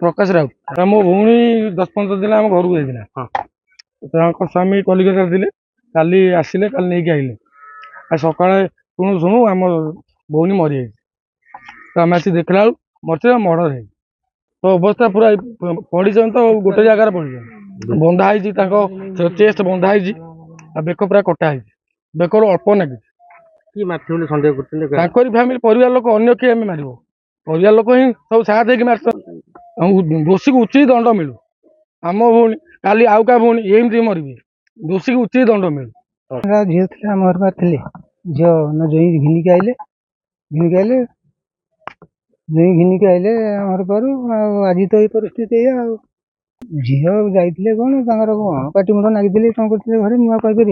प्रकाश राउत मो भौणी 10-15 दिन आम घर को जाता स्वामी कलिकता थे काली आसिले काली नहीं आइले सका शुणु शुणु आम भौणी मरी जाए आम आसी देखला मरते मर्डर है तो अवस्था पूरा पड़ी तो गोटे जगार पड़ी बंधाई चेस्ट बंधाई बेक पूरा कटा बेकर अल्प नागी फैमिली परिवार लोक अन्य किए मार परिवार लोक ही सब साथ मार दोषी को उचित दंड मिलू आम भौणी काली आउ का भौणी एमती मरबे दोषी को उचित दंड मिलू झील थे आम घर पार थे झील जो घिनिक आइले जो घिनिक आइले घर पारू आज तो ये परिस्थिति झील जाइए कौन कौन पाटी मुंड नागी कौन करते घरे मुझे कहीपर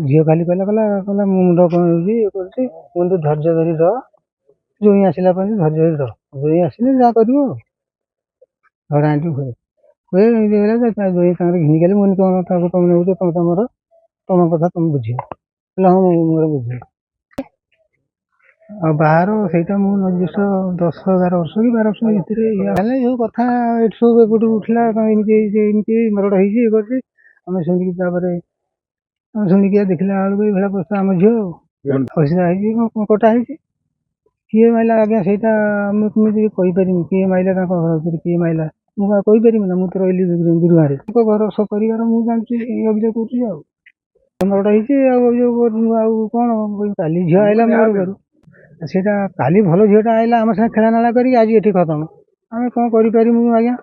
झील खाली कहला मुंड कौन हो धैर्य धरी रह जो आसला धैर्य धरी रह जो आसिले जहाँ कर हड़ाटी हुए हुए जो घिनिक आइले मुझे कौन तुम नौ तुम तुम तुम कथा तुम बुझे हाँ मोर बुझे बाहर से निर्दिष्ट 10-11 वर्ष कि 12 वर्ष भितर जो कथा सब एपट उठला एमती मरड़ होमें शुणिकी शुणिकी देखला बेलू ये प्रश्न आम झील हसीदा कटा किए माइला आज्ञा से कहीपर किए माइला घर भर किए माइला मुझे कहीपर ना मुझे रही गुरुवार घर सपर मुझे जानती अभियोग कर मरड़ हो कौन काली झील आइला मोर घर से काली भल झीटा आइला आम साथ खेला नाला कर आज ये खत्म आम कौन कर आज्ञा।